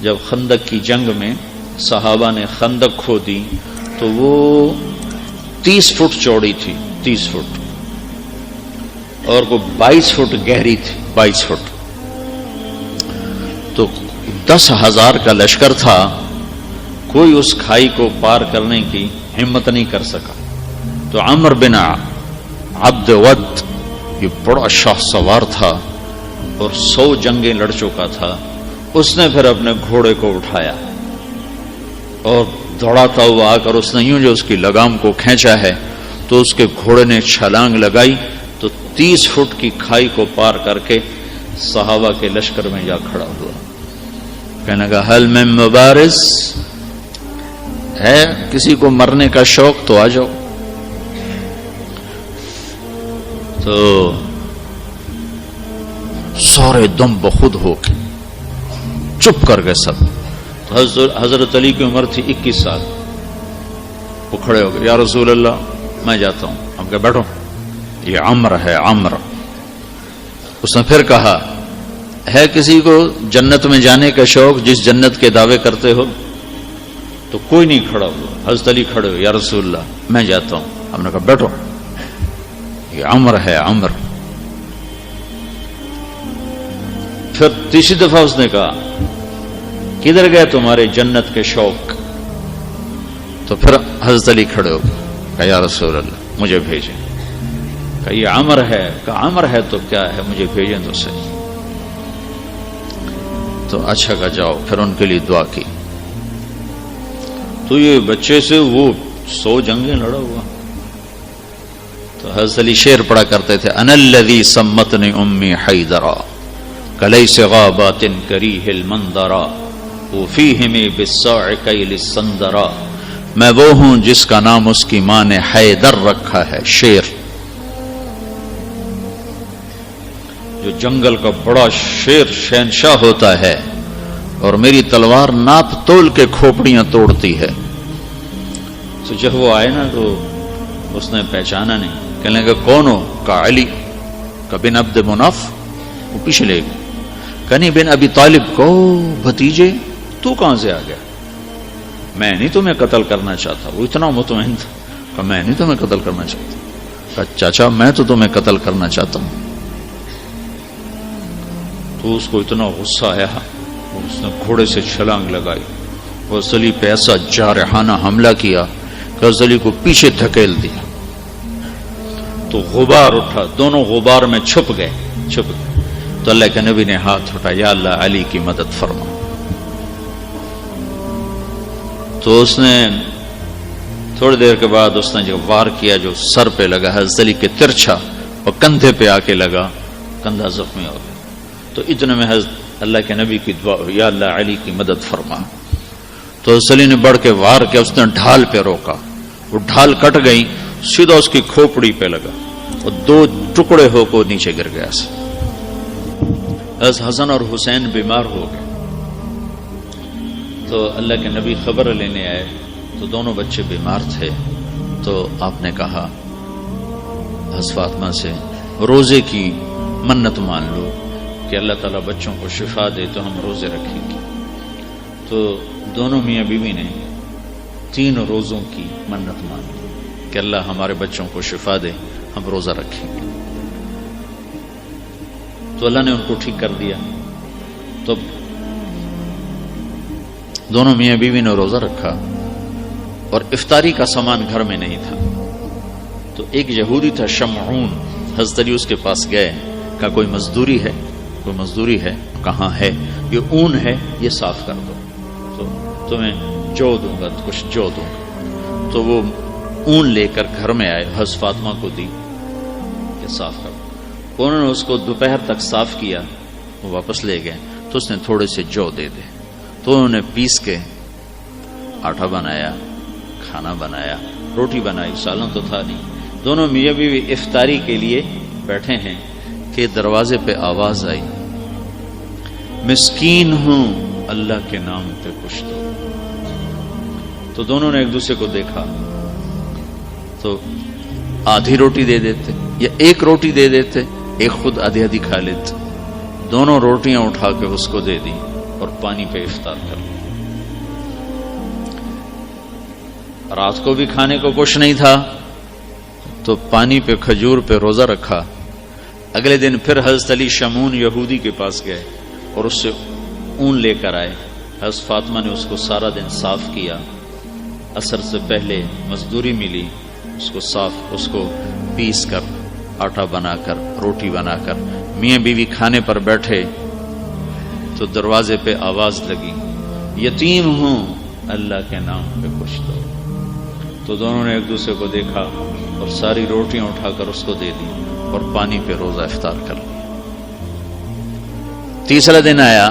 جب خندق کی جنگ میں صحابہ نے خندق کھودی تو وہ 30 فٹ چوڑی تھی، 30 فٹ، اور وہ 22 فٹ گہری تھی، 22 فٹ. تو 10,000 کا لشکر تھا، کوئی اس کھائی کو پار کرنے کی ہمت نہیں کر سکا. تو عمر بن عبد ود، یہ بڑا شاہ سوار تھا اور 100 جنگیں لڑ چکا تھا، اس نے پھر اپنے گھوڑے کو اٹھایا اور دوڑاتا ہوا آ کر اس نے یوں جو اس کی لگام کو کھینچا ہے تو اس کے گھوڑے نے چھلانگ لگائی تو 30 فٹ کی کھائی کو پار کر کے صحابہ کے لشکر میں جا کھڑا ہوا. کہنے لگا حل میں مبارز ہے، کسی کو مرنے کا شوق تو آ جاؤ. تو سارے دم بخود ہو کے چپ کر گئے سب. تو حضرت علی کی عمر تھی 21 سال. وہ کھڑے ہو گئے، یا رسول اللہ میں جاتا ہوں. ہم کہ بیٹھو، یہ عمر ہے، عمر. اس نے پھر کہا ہے کسی کو جنت میں جانے کا شوق جس جنت کے دعوے کرتے ہو؟ تو کوئی نہیں کھڑا ہوا. حضرت علی کھڑے ہو، یا رسول اللہ میں جاتا ہوں. ہم نے کہا بیٹھو، یہ عمر ہے، عمر. پھر تیسری دفعہ اس نے کہا کدھر گئے تمہارے جنت کے شوق؟ تو پھر حضرت علی کھڑے ہو گئے، کہا یا رسول اللہ مجھے بھیجیں. کہا یہ عمر ہے. کہا عمر ہے تو کیا ہے، مجھے بھیجیں تو صحیح. تو اچھا کہا جاؤ. پھر ان کے لیے دعا کی. تو یہ بچے سے وہ 100 جنگیں لڑا ہوا. تو حضرت علی شعر پڑھا کرتے تھے، انا الذی سمتنی امی حیدرا کلیس غابات کریہ المنظرا وفیہمی بالصاع کیل السندرا. میں وہ ہوں جس کا نام اس کی ماں نے حیدر رکھا ہے، شیر، جو جنگل کا بڑا شیر شہنشاہ ہوتا ہے، اور میری تلوار ناپ تول کے کھوپڑیاں توڑتی ہے. تو جب وہ آئے نا تو اس نے پہچانا نہیں. کہنے لگا کون ہو؟ کہا علی. کہا بن عبد مناف. وہ پیچھے لے گئے. کنی بن ابی طالب کو بھتیجے تو کہاں سے آ گیا؟ میں نہیں تمہیں قتل کرنا چاہتا. وہ اتنا مطمئن تھا. کہا میں نہیں تمہیں قتل کرنا چاہتا. کہا چاچا میں تو تمہیں قتل کرنا چاہتا ہوں. تو اس کو اتنا غصہ آیا، اس نے گھوڑے سے چھلانگ لگائی، وہ علی پہ ایسا جارحانہ حملہ کیا کہ علی کو پیچھے دھکیل دیا. تو غبار اٹھا، دونوں غبار میں چھپ گئے. تو اللہ کے نبی نے ہاتھ اٹھا، یا اللہ علی کی مدد فرما. تو اس نے تھوڑی دیر کے بعد اس نے جو وار کیا جو سر پہ لگا حضرت علی کے ترچھا، اور کندھے پہ آ کے لگا، کندھا زخمی ہو گیا. تو اتنے میں حضرت اللہ کے نبی کی دعا ہوئی، یا اللہ علی کی مدد فرما. تو حضرت علی نے بڑھ کے وار کیا، اس نے ڈھال پہ روکا، وہ ڈھال کٹ گئی، سیدھا اس کی کھوپڑی پہ لگا اور 2 ٹکڑے ہو کو نیچے گر گیا. حسن اور حسین بیمار ہو گئے. تو اللہ کے نبی خبر لینے آئے تو دونوں بچے بیمار تھے. تو آپ نے کہا حضرت فاطمہ سے روزے کی منت مان لو کہ اللہ تعالیٰ بچوں کو شفا دے تو ہم روزے رکھیں گے. تو دونوں میاں بیوی نے 3 روزوں کی منت مان لی کہ اللہ ہمارے بچوں کو شفا دے، ہم روزہ رکھیں گے. تو اللہ نے ان کو ٹھیک کر دیا. تو دونوں میاں بیوی نے روزہ رکھا اور افطاری کا سامان گھر میں نہیں تھا. تو ایک یہودی تھا شمعون، حضرت علی اس کے پاس گئے، کہا کوئی مزدوری ہے؟ کوئی مزدوری ہے؟ کہاں ہے؟ یہ اون ہے، یہ صاف کر دو تو تمہیں جو دوں گا، کچھ جو دوں گا. تو وہ اون لے کر گھر میں آئے، حضرت فاطمہ کو دی کہ صاف کر دو. انہوں نے اس کو دوپہر تک صاف کیا، وہ واپس لے گئے. تو اس نے تھوڑے سے جو دے دے. تو انہوں نے پیس کے آٹا بنایا، کھانا بنایا، روٹی بنائی، سالن تو تھا نہیں. دونوں میاں بیوی افطاری کے لیے بیٹھے ہیں کہ دروازے پہ آواز آئی، مسکین ہوں اللہ کے نام پہ کچھ دو. تو دونوں نے ایک دوسرے کو دیکھا تو آدھی روٹی دے دیتے یا ایک روٹی دے دیتے، ایک خود آدھی آدھی کھا لیتے. دونوں روٹیاں اٹھا کے اس کو دے دی. اور پانی پہ افطار کر لو۔ رات کو بھی کھانے کو کچھ نہیں تھا تو پانی پہ کھجور پہ روزہ رکھا۔ اگلے دن پھر حضرت علی شمعون یہودی کے پاس گئے اور اس سے اون لے کر آئے۔ حضرت فاطمہ نے اس کو سارا دن صاف کیا، عصر سے پہلے مزدوری ملی، اس کو پیس کر آٹا بنا کر روٹی بنا کر میاں بیوی کھانے پر بیٹھے تو دروازے پہ آواز لگی، یتیم ہوں اللہ کے نام پہ کچھ دو۔ تو دونوں نے ایک دوسرے کو دیکھا اور ساری روٹیاں اٹھا کر اس کو دے دی اور پانی پہ روزہ افطار کر لیا۔ تیسرا دن آیا،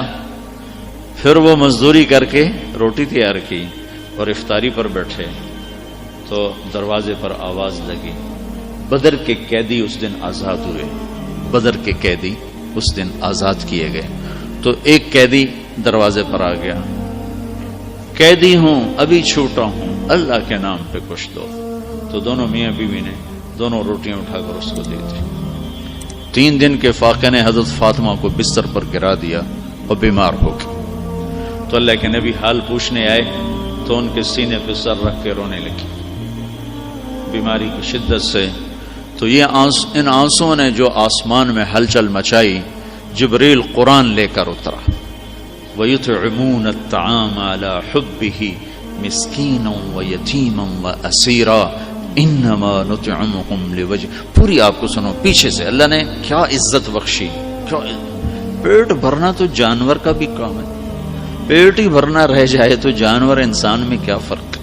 پھر وہ مزدوری کر کے روٹی تیار کی اور افطاری پر بیٹھے تو دروازے پر آواز لگی، بدر کے قیدی اس دن آزاد ہوئے، بدر کے قیدی اس دن آزاد کیے گئے۔ تو ایک قیدی دروازے پر آ گیا، قیدی ہوں ابھی چھوٹا ہوں اللہ کے نام پہ کچھ دو۔ تو دونوں میاں بیوی نے دونوں روٹیاں اٹھا کر اس کو دی تھی۔ 3 دن کے فاقے نے حضرت فاطمہ کو بستر پر گرا دیا اور بیمار ہو گئے۔ تو اللہ کے نبی حال پوچھنے آئے تو ان کے سینے پہ سر رکھ کے رونے لگی بیماری کی شدت سے۔ تو یہ ان آنسوؤں نے جو آسمان میں ہلچل مچائی، جبریل قرآن لے کر اترا، وَيُطْعِمُونَ الطَّعَامَ عَلَى حُبِّهِ مِسْكِينًا وَيَتِيمًا وَأَسِيرًا إِنَّمَا نُطْعِمُكُمْ لِوَجْهِ۔ پوری آپ کو سنو پیچھے سے، اللہ نے کیا عزت بخشی۔ پیٹ بھرنا تو جانور کا بھی کام ہے، پیٹ ہی بھرنا رہ جائے تو جانور انسان میں کیا فرق ہے۔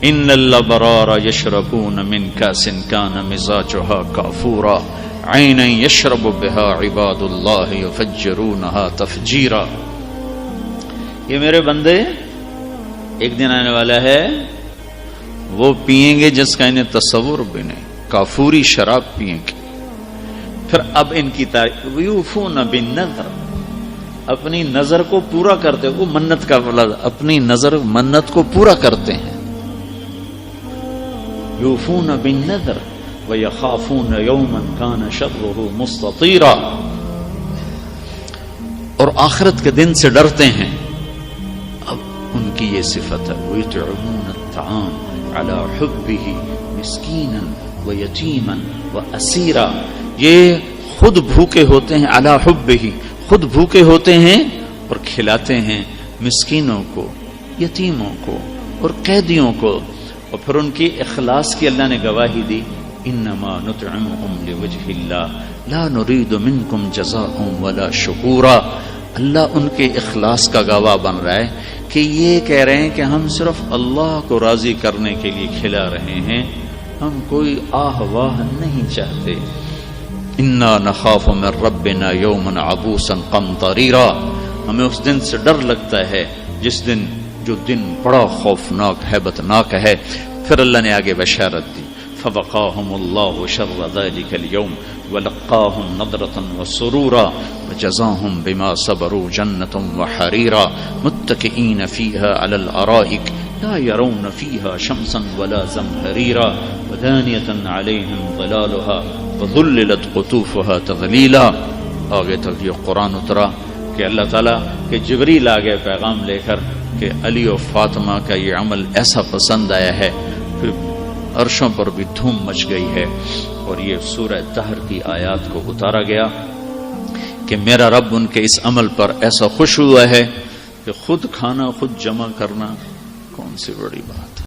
ان الابرار یشربون من کاس کان مزاجها کافورا عینا یشرب بها عباد اللہ یفجرونها تفجیرا۔ یہ میرے بندے ایک دن آنے والا ہے وہ پیئیں گے جس کا انہیں تصور بھی نہیں، کافوری شراب پیئیں گے۔ پھر اب ان کی تعریف، یوفون بالنذر، اپنی نظر کو پورا کرتے، وہ منت کا لفظ، اپنی نظر منت کو پورا کرتے ہیں۔ یوفون بالنذر ویخافون یوما کان شرہ مستطیرا، اور آخرت کے دن سے ڈرتے ہیں۔ اب ان کی یہ صفت ہے، ویطعمون الطعام علی حبہ مسکینا ویتیما واسیرا، یہ خود بھوکے ہوتے ہیں، علی حبہ، خود بھوکے ہوتے ہیں اور کھلاتے ہیں مسکینوں کو، یتیموں کو اور قیدیوں کو۔ اور پھر ان کی اخلاص کی اللہ نے گواہی دی، انما نطعمهم لوجه اللہ لا نريد منکم جزاء ولا شکورا۔ اللہ ان کے اخلاص کا گواہ بن رہا ہے کہ یہ کہہ رہے ہیں کہ ہم صرف اللہ کو راضی کرنے کے لیے کھلا رہے ہیں، ہم کوئی آہ واہ نہیں چاہتے۔ انا نخاف من ربنا یوما عبوسا قمطریرا، ہمیں اس دن سے ڈر لگتا ہے جو دن بڑا خوفناک ہیبتناک ہے۔ پھر اللہ نے آگے بشارت دی، فوقاهم اللہ شر ذلك اليوم ولقاهم نضرة وسرورا وجزاهم بما صبروا جنة وحريرا متكئين فيها على الارائك لا يرون فيها شمسا ولا زمهريرا ودانية عليهم ظلالها وذللت قطوفها تذلیلا۔ آگے تک یہ قرآن اترا کہ اللہ تعالیٰ کہ جبریل آگے پیغام لے کر کہ علی و فاطمہ کا یہ عمل ایسا پسند آیا ہے، پھر عرشوں پر بھی دھوم مچ گئی ہے۔ اور یہ سورہ طہر کی آیات کو اتارا گیا کہ میرا رب ان کے اس عمل پر ایسا خوش ہوا ہے کہ خود کھانا خود جمع کرنا کون سی بڑی بات ہے۔